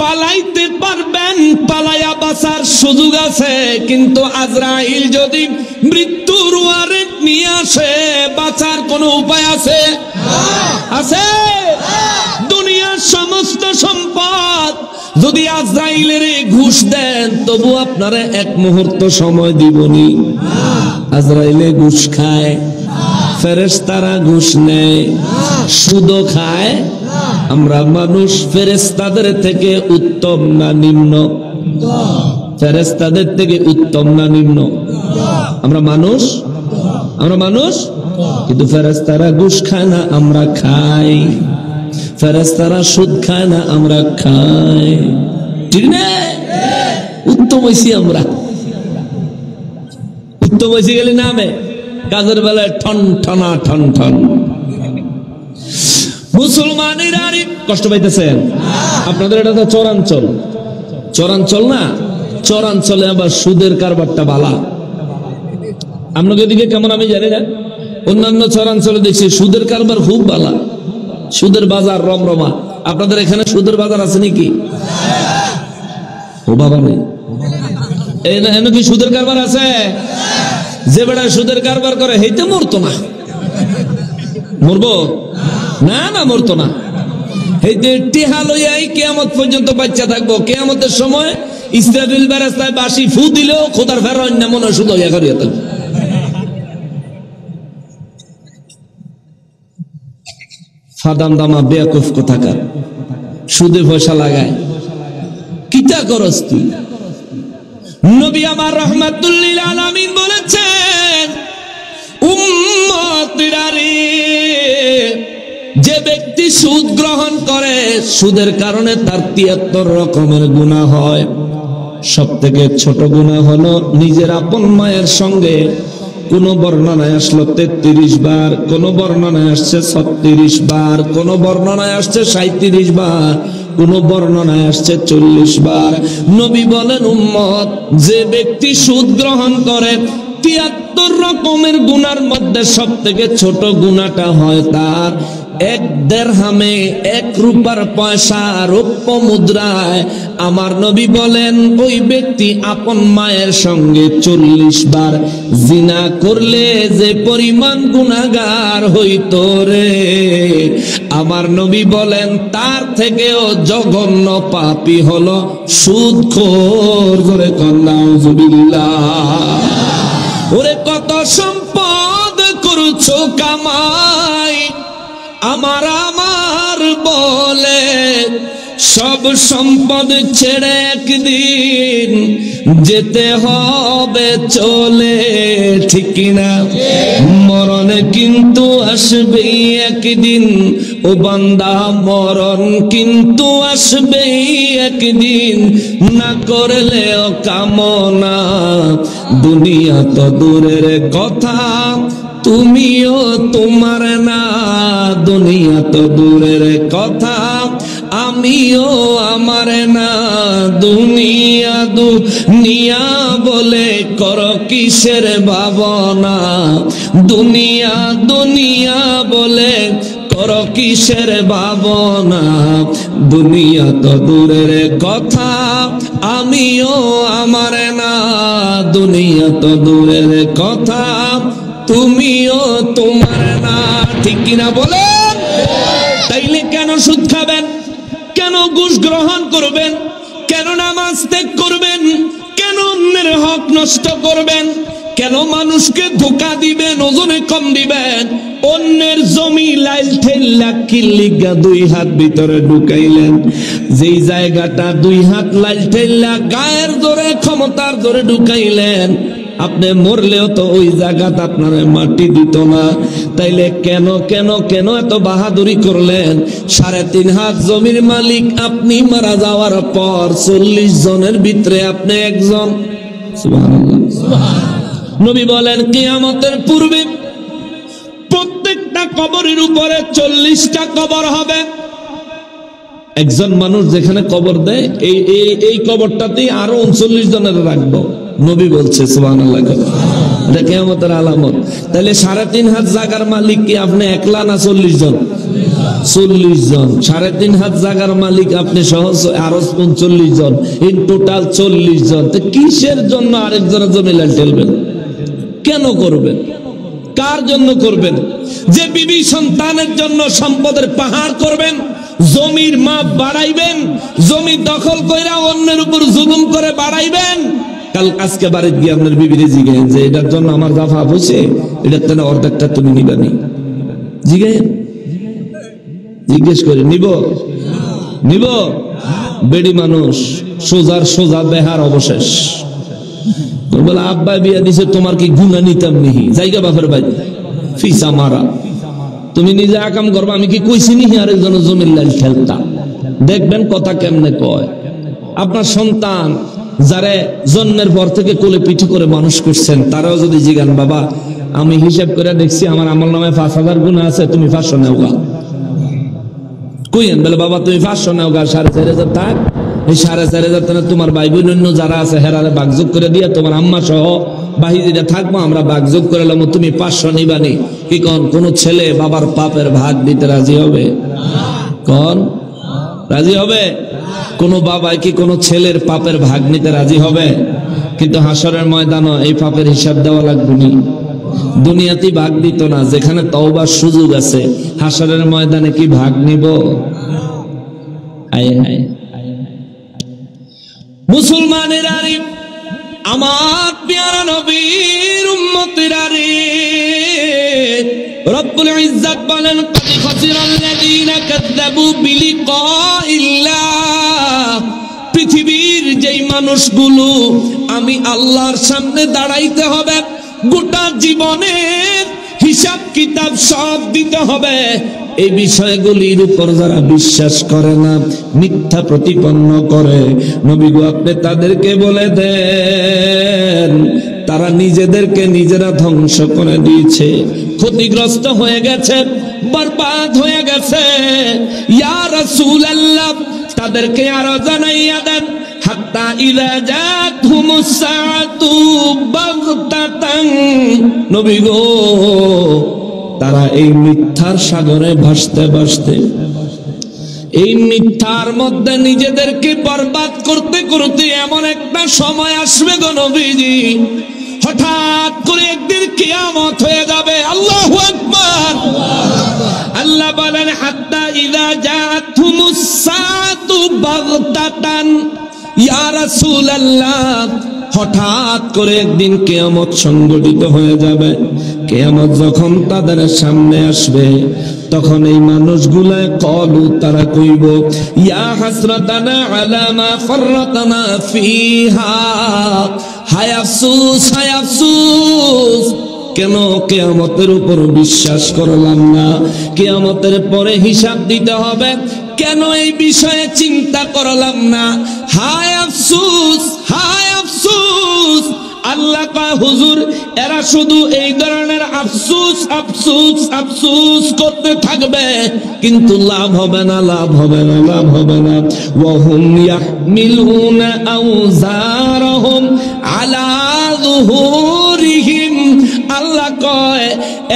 পালাইতে পারবেন, পালাইয়া বাঁচার সুযোগ আছে। কিন্তু আজরাইল যদি মৃত্যুর ওয়ারেন্ট নিয়ে আসে, বাঁচার কোনো উপায় আছে? আছে? দুনিয়ার সমস্ত সম্পদ যদি আজরাইলের ঘুষ দেন, তবু আপনারা 1 মুহূর্ত সময় দিবনি। আজরাইলে ঘুষ খায়, ফেরেশতারা ঘুষ নেয়, সুদও খায়। আমরা মানুষ ফেরেশতাদের থেকে উত্তম না নিম্ন? ফেরেশতাদের থেকে উত্তম না নিম্ন? আমরা মানুষ, আমরা মানুষ, কিন্তু ফেরেশতারা ঘুষ খায় না, আমরা খাই। ফেরেশতারা সুদ খায় না, আমরা খাই, ঠিক না? উত্তম হইছি আমরা, উত্তম হইছি গেলে নামে কাজের বেলায় ঠন ঠনা ঠন ঠন। মুসলমানের আর কষ্ট পাইতেছেন আপনাদের? এটা তো চরাঞ্চল, চরাঞ্চল না? চরাঞ্চলে আবার সুদের কারবারটা বালা। আপনাদের দিকে কেমন আমি জানি না, অন্যান্য চরাঞ্চলে দেখছি সুদের কারবার খুব বালা, সুদের বাজার রমরমা। আপনাদের এখানে সুদের বাজার আছে নাকি? ও বাবা নেই, এনে কি সুদের কারবার আছে? যে বেড়া সুদের কারবার করে হেইতে মরতো না, মরবো না? না মরতো না। হেইতে টিহা লইয়াই কিয়ামত পর্যন্ত বাচ্চা থাকবো। কিয়ামতের সময় ইসরাফিল বেরেস্তায় বাঁশি ফু দিলেও খোদার ফের অন্য মনে শুধু ইয়া করিয়া থাকবে। ফাদাম দামা বেয়াকুফ কোথাকার, সুদে পয়সা লাগায়, কিতা করস তুই? নবী আমার রাহমাতুল লিল আলামিন বলেছেন, উম্মতরা রে, যে ব্যক্তি সুদ গ্রহণ করে, সুদের কারণে তার 73 রকমের গুনাহ হয়। সবথেকে ছোট গুনাহ হলো নিজের আপন মায়ের সঙ্গে, কোন বর্ণনায় আসলো 33 বার, কোন বর্ণনায় আসছে 36 বার, কোন বর্ণনায় আসছে 37 বার, কোন বর্ণনায় আসছে 40 বার। নবী বলেন, উম্মত, যে ব্যক্তি সুদ গ্রহণ করে 73 রকমের গুনার মধ্যে সবথেকে ছোট গুনাহটা হয় তার 1 দিরহামে, 1 রূপার পয়সা, রৌপ্য মুদ্রায়। আমার নবী বলেন, ওই ব্যক্তি আপন মায়ের সঙ্গে 40 বার জিনা করলে যে পরিমাণ গুনাহগার হইতো রে, আমার নবী বলেন তার থেকেও জঘন্য পাপী হলো সুদখোর। করে কন্যা নাউজুবিল্লাহ। ওরে কত সম্পদ করছো কামাই, আমার আমার বলে সব সম্পদ ছেড়ে একদিন যেতে হবে চলে, ঠিক কিনা? মরণ কিন্তু আসবেই একদিন, ও বান্দা মরণ কিন্তু আসবেই একদিন, না করলেও কামনা দুনিয়া তো দূরের কথা, তুমিও তোমার না। দুনিয়া তো দূরের কথা, আমিও আমার না। দুনিয়া দুনিয়া বলে করো কিসের ভাবনা, দুনিয়া দুনিয়া বলে করো কিসের ভাবনা। দুনিয়া তো দূরের কথা, আমিও আমার না। দুনিয়া তো দূরের কথা, তুমিও তোমার না। ঠিক কিনা বলেন? তাইলে কেন সুদ খাবেন? কেন ঘুষ গ্রহণ করবেন? কেন নামাজ ত্যাগ করবেন? কেন অন্যের হক নষ্ট করবেন? কেন মানুষকে ধোঁকা দিবেন, ওজনে কম দিবেন? অন্যের জমি লাইল ঠেল্লা কিল্লিগা 2 হাত ভিতরে ঢুকাইলেন, যেই জায়গাটা 2 হাত লাইল ঠেল্লা গায়ের জোরে ক্ষমতার জোরে ঢুকাইলেন, আপনি মরলেও তো ওই জায়গাতে আপনার মাটি দিত না। তাইলে কেন কেন কেন এত বাহাদুরি করলেন? 3.5 হাত জমির মালিক আপনি, মারা যাওয়ার পর 40 জনের ভিতরে আপনি একজন। সুবহানাল্লাহ। নবী বলেন কিয়ামতের পূর্বে প্রত্যেকটা কবরের উপরে 40টা কবর হবে। একজন মানুষ যেখানে কবর দেয়, এই কবরটাতেই আরো 39 জনের রাখবো। নবী বলছে সুবহানাল্লাহ, এটা কিয়ামতের আলামত। তাহলে 3.5 হাত জায়গার মালিক কি আপনি একলা না 40 জন? 40 জন। 3.5 হাত জায়গার মালিক আপনি সহ আরো 39 জন, ইন টোটাল 40 জন। তো কিসের জন্য আরেকজনের জমি লাল ঠেলবেন? কেন করবেন? কার জন্য করবেন? যে বিবি সন্তানের জন্য সম্পদের পাহাড় করবেন, জমির মাপ বাড়াইবেন, জমি দখল কইরা অন্যের উপর জুলুম করে বাড়াইবেন। কাল আজকে বাড়িতে গিয়ে আপনার বিবিরে জিজ্ঞেস যে এটার জন্য আমার যা ভাব হয়েছে, এটার জন্য অর্ধেকটা তুমি নিবানি। জিজ্ঞেস করে নিব নিব। বেড়ি মানুষ, সোজার সোজা বেহার অবশেষ। বলে আব্বা বিয়া দিছে, তোমার কি গুণা নিতাম নিহি? জায়গা বাপের ভাই ফিসা মারা, তুমি নিজে আকাম করবা, আমি কি কইছি নিহি আরেকজনের জমির লাইল ঠেলতা? দেখবেন কথা কেমনে কয়। আপনার সন্তান যারে জন্মের পর থেকে কোলে পিঠে করে মানুষ করছেন, তারাও যদি জিগান, বাবা আমি হিসাব করে দেখছি আমার আমল নামায় 5000 গুণা আছে, তুমি 500 নেও গা। কইেন বলে বাবা তুমি 500 নেও গা, 4500 থাক। এই 4500 তোমার ভাই বোন অন্য যারা আছে হেরারে ভাগযোগ করে দিয়া তোমার আম্মা সহ বাহিনীরা থাকবো, আমরা ভাগযোগ করে এলাম, তুমি 500 নিবানি। কি কন? কোন ছেলে বাবার পাপের ভাগ দিতে রাজি হবে? কন রাজি হবে? কোন বাবাই কি কোন ছেলের পাপের ভাগ নিতে রাজি হবে? কিন্তু হাসরের ময়দানে এই পাপের হিসাব দেওয়া লাগবে না। দুনিয়াতে ভাগ দিত না, যেখানে তওবার সুযোগ আছে, হাসরের ময়দানে কি ভাগ নিব? আয় হায় মুসলমানের আরে, আমার প্যারা নবীর উম্মতের আরে, রব্বুল ইজ্জত বলেন কদ খাসিরাল্লাযীনা কাযযাবু বিলিকাইল্লাহ। পৃথিবীর যেই মানুষগুলো আমি আল্লাহর সামনে দাঁড়াইতে হবে, গোটা জীবনের হিসাব কিতাব সব দিতে হবে, এই বিষয়গুলির উপর যারা বিশ্বাস করে না, মিথ্যা প্রতিপন্ন করে, নবী গো আপনি তাদেরকে বলে দেন তারা নিজেদেরকে নিজেরা ধ্বংস করে দিয়েছে, ক্ষতিগ্রস্ত হয়ে গেছে, বরবাদ হয়ে গেছে। ইয়া রাসূলুল্লাহ, তাদেরকে আরো জানাইয়া দেন, হাত্তা ইযা জাতুহুমুস সাআতু বাগতাতান, নবী গো তারা এই মিথ্যার সাগরে ভাসতে ভাসতে, এই মিথ্যার মধ্যে নিজেদেরকে বরবাদ করতে করতে এমন একটা সময় আসবে গো নবীজি, হঠাৎ করে একদিন কিয়ামত হয়ে যাবে। আল্লাহু আকবার। আল্লাহ বলেন হাত্তা ইযা জাতুহুমুস সাআতু বাগতাতান, ইয়া রাসূলুল্লাহ হঠাৎ করে একদিন কিয়ামত সংঘটিত হয়ে যাবে। কিয়ামত যখন তাদের সামনে আসবে, তখন এই মানুষগুলা কলু, তারা কইব, ইয়া হাসরাতানা আলা মা ফাররাতনা ফিহা, হায় আফসোস হায় আফসোস, কেন কিয়ামতের উপর বিশ্বাস করলাম না, কিয়ামতের পরে হিসাব দিতে হবে, কেন এই বিষয়ে চিন্তা করলাম না, হায় আফসোস হায় আফসোস, আল্লাহ কয় হুজুর এরা শুধু এই ধরনের আফসোস আফসোস আফসোস করতে থাকবে, কিন্তু লাভ হবে না, লাভ হবে না, লাভ হবে না। ওয়াহুম ইয়াহমিলুনা আওজারহুম আলা যুহুরিহিম, আল্লাহ কয়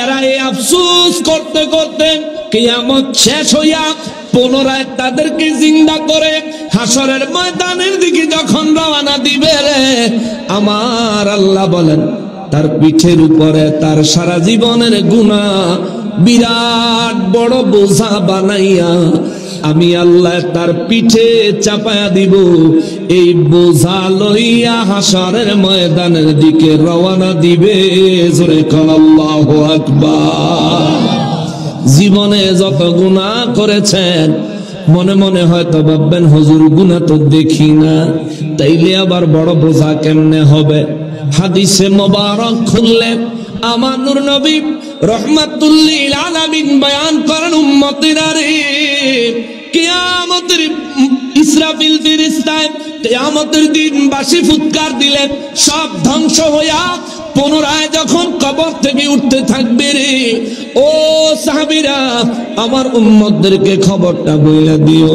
এরা এই আফসোস করতে করতে কিয়ামত শেষ হইয়া পুনরায় তাদেরকে জিন্দা করে হাসরের ময়দানের দিকে যখন রওনা দিবে রে, আমার আল্লাহ বলেন তার পিঠের উপরে তার সারা জীবনের গুনাহ বিরাট বড় বোঝা বানাইয়া আমি আল্লাহ তার পিঠে চাপায়া দিব। এই বোঝা লইয়া হাসরের ময়দানের দিকে রওনা দিবে। জোরে কোন আল্লাহু আকবার। জীবনে যত গুনাহ করেছেন মনে মনে হয়তো ভাববেন হুজুর গুনাহ তো দেখি না, তাইলে আবার বড় বোঝা কেমনে হবে? হাদিসে মোবারক খুললে আমার নূর নবী রাহমাতুল লিল আলামিন বয়ান করেন উম্মতেরা রে, কিয়ামতের ইসরাফিল ফেরেশতায় কিয়ামতের দিন বাঁশি ফুৎকার দিলেন, সব ধ্বংস হইয়া পুনরায় যখন কবর থেকে উঠতে থাকবে রে, ও সাহাবীরা আমার উম্মতদেরকে খবরটা বলে দিও,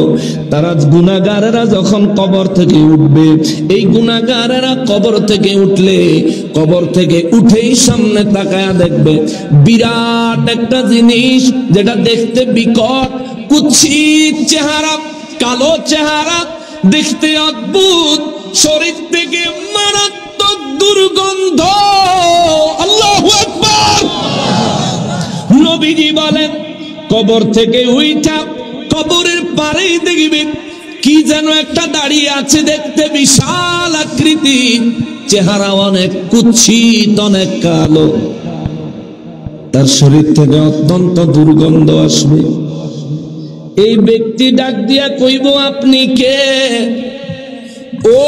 তারা গুনাহগারেরা যখন কবর থেকে উঠবে, এই গুনাহগারেরা কবর থেকে উঠলে কবর থেকে উঠেই সামনে তাকায়া দেখবে বিরাট একটা জিনিস, যেটা দেখতে বিকট, কুৎসিত চেহারা, কালো চেহারা, দেখতে অদ্ভুত, শরীর থেকে মারাত্মক দুর্গন্ধ। আল্লাহু আকবার। নবীজি বলেন কবর থেকে উইঠা কবরের পারেই দেখবে কি যেন একটা দাঁড়িয়ে আছে, দেখতে বিশাল আকৃতি, চেহারা অনেক কুৎসিত, অনেক কালো, তার শরীর থেকে অত্যন্ত দুর্গন্ধ আসবে। এই ব্যক্তি ডাক দিয়া কইব আপনি কে?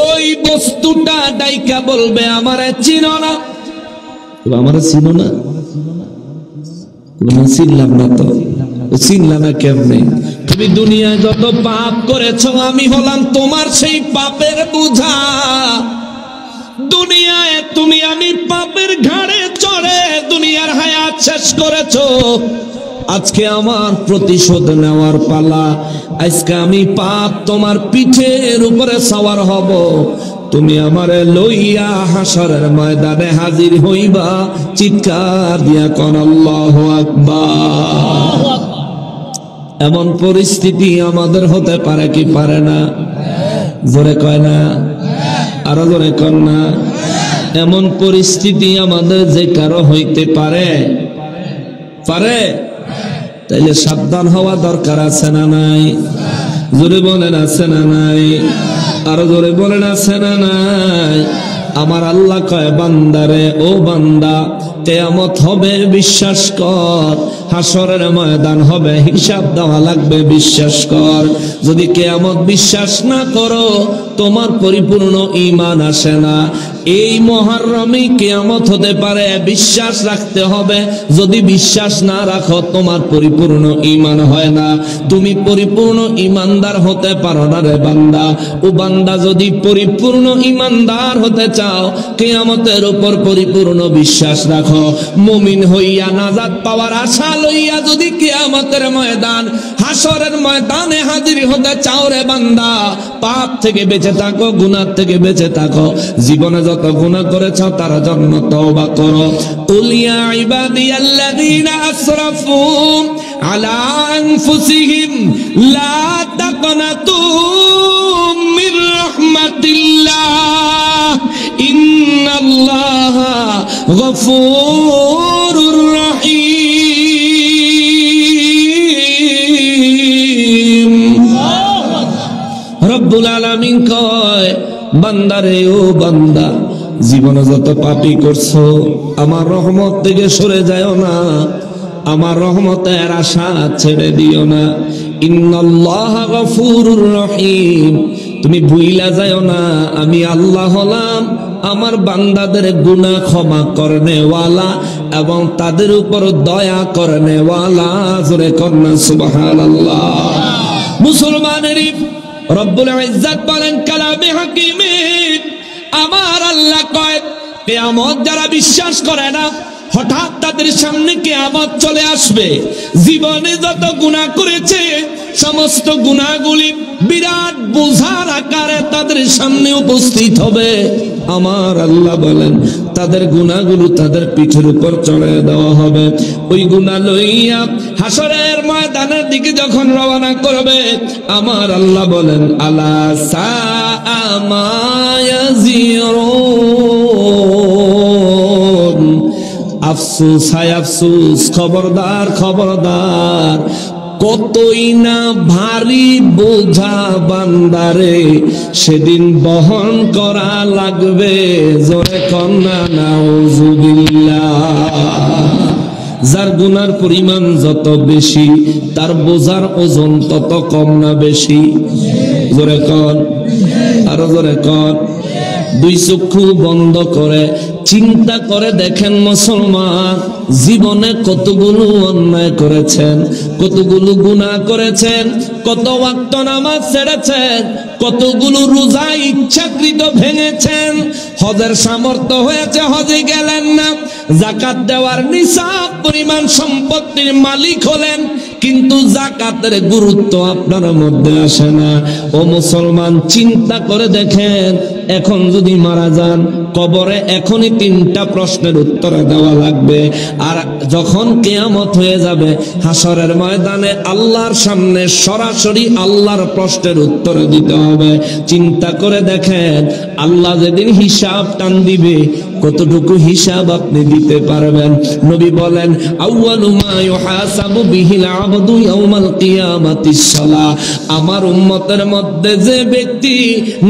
ওই বস্তুটা ডাইকা বলবে আমারে চিনো না। আমারে চিনো না? চিনলাম না তো। চিনলাম না কেমনে? তুমি দুনিয়ায় যত পাপ করেছো আমি হলাম তোমার সেই পাপের বোঝা। দুনিয়ায় তুমি আমি পাপের ঘাড়ে চড়ে দুনিয়ার হায়াত শেষ করেছো, আজকে আমার প্রতিশোধ নেওয়ার পালা। আজকে আমি পাপ তোমার পিঠের উপরে সওয়ার হব, তুমি আমারে লইয়া হাসরের ময়দানে হাজির হইবা। চিৎকার দিয়া কোন আল্লাহু আকবার। এমন পরিস্থিতি আমাদের হতে পারে কি পারে না? জোরে কয় না, আরো জোরে কর না। এমন পরিস্থিতি আমাদের যে কারো হইতে পারে পারে, তাইলে সাবধান হওয়া দরকার আছে না নাই? জোরে বলেন আছে না নাই? আরো জোরে বলেন আছে না নাই? আমার আল্লাহ কয় বান্দারে, ও বান্দা কিয়ামত হবে বিশ্বাস কর, হাসরের ময়দান হবে হিসাব দেওয়া লাগবে বিশ্বাস কর। যদি কিয়ামত বিশ্বাস না করো তোমার পরিপূর্ণ ঈমান আসে না। এই মুহররমে কিয়ামত হতে পারে, বিশ্বাস রাখতে হবে। যদি বিশ্বাস না রাখো তোমার পরিপূর্ণ ঈমান হয় না, তুমি পরিপূর্ণ ঈমানদার হতে পারো না রে বান্দা। ও বান্দা যদি পরিপূর্ণ ঈমানদার হতে চাও, কিয়ামতের উপর পরিপূর্ণ বিশ্বাস রাখো, মুমিন হইয়া নাজাত পাওয়ার আশা লইয়া যদি কিয়ামতের ময়দান হাসরের ময়দানে হাজির হতে চাও রে বান্দা, পাপ থেকে বেঁচে থাকো, গুনাহ থেকে বেঁচে থাকো। জীবনে যত গুনাহ করেছো তার জন্য তওবা করো। কুল ইয়া ইবাদিয়াল্লাযীনা আসরাফু আলা আনফুসিহিম লা তাকনাতু মির রাহমাতিল্লাহ ইন্নাল্লাহা গফুরুর রহিম। রব্বুল আলামিন কয় বান্দারে, ও বান্দা জীবনে যত পাপী করছো আমার রহমত থেকে সরে যাও না, আমার রহমতের আশা ছেড়ে দিও না। ইন্নাল্লাহা গফুরুর রহিম, তুমি ভুইলা যাও না আমি আল্লাহ হলাম আমার বান্দাদের গুনাহ ক্ষমা করনেওয়ালা এবং তাদের উপর দয়া করনেওয়ালা। জোরে কন্যা সুবহানাল্লাহ। মুসলমানের রব্বুল ইজ্জত বলেন কালামে হাকিমে, আমার আল্লাহ কয় কিয়ামত যারা বিশ্বাস করে না, হঠাৎ তাদের সামনে কিয়ামত চলে আসবে। জীবনে যত গুনাহ করেছে সমস্ত গুনাহগুলি বিরাট বোঝার আকারে তাদের সামনে উপস্থিত হবে। আমার আল্লাহ বলেন তাদের গুনাহগুলো তাদের পিঠের উপর চড়িয়ে দেওয়া হবে। ওই গুনাহ লইয়া হাসরের ময়দানের দিকে যখন রওনা করবে, আমার আল্লাহ বলেন আলা সাআ মা ইয়াজিরুন, আফসোস হায় আফসোস, খবরদার খবরদার, কতই না ভারী বোঝা বান্দারে সেদিন বহন করা লাগবে। জোরে কন্যা নাউজুবিল্লাহ। যার গুনার পরিমাণ যত বেশি তার বোঝার ওজন তত কম না বেশি? জোরে কন, আরো জোরে কন। দুই চক্ষু বন্ধ করে চিন্তা করে দেখেন মুসলমান, জীবনে কতগুলো অন্যায় করেছেন, কতগুলো গুনাহ করেছেন, কত ওয়াক্ত নামাজ ছেড়েছেন, কতগুলো রোজা ইচ্ছাকৃত ভেঙেছেন। হজের সামর্থ্য হয়েছে, হজে গেলেন না। যাকাত দেওয়ার নিসাব পরিমাণ সম্পত্তির মালিক হলেন, কিন্তু যাকাতের গুরুত্ব আপনার মধ্যে আসে না। ও মুসলমান, চিন্তা করে দেখেন, এখন যদি মারা যান কবরে এখনই 3টা প্রশ্নের উত্তর দেওয়া লাগবে। আর যখন কিয়ামত হয়ে যাবে হাসরের ময়দানে আল্লাহর সামনে সরাসরি আল্লাহর প্রশ্নের উত্তর দিতে হবে। চিন্তা করে দেখেন, আল্লাহ যেদিন হিসাব টান দিবে কতটুকু হিসাব আপনি দিতে পারবেন? নবী বলেন আউয়ালু মা ইউহাসাবু বিহিল আবদু ইয়াউমাল কিয়ামাতিস সালাহ। আমার উম্মতের মধ্যে যে ব্যক্তি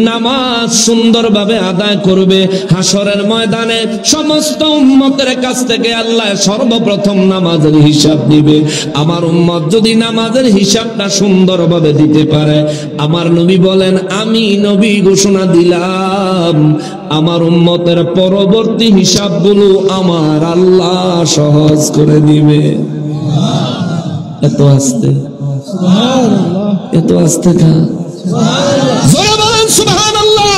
নামাজ সুন্দরভাবে আদায় করবে, হাসরের ময়দানে সমস্ত উম্মতের কাছ থেকে আল্লাহ সর্বপ্রথম নামাজের হিসাব দিবে। আমার উম্মত যদি নামাজের হিসাবটা সুন্দরভাবে দিতে পারে, আমার নবী বলেন আমি নবী ঘোষণা দিলাম আমার উম্মতের পরবর্তী হিসাবগুলো আমার আল্লাহ সহজ করে দিবে। এত আস্তে, এত আস্তে খা, জোরে বলেন সুবহানাল্লাহ।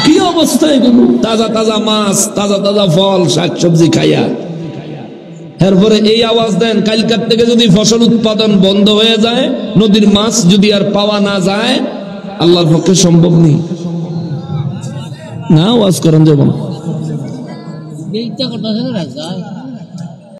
কি অবস্থা এগুলো? তাজা তাজা মাছ, তাজা তাজা ফল, শাকসবজি খাইয়া এরপরে এই আওয়াজ দেন, কালকার থেকে যদি ফসল উৎপাদন বন্ধ হয়ে যায়, নদীর মাছ যদি আর পাওয়া না যায়, আল্লাহর পক্ষে সম্ভব নেই না। আওয়াজ করেন যাব না।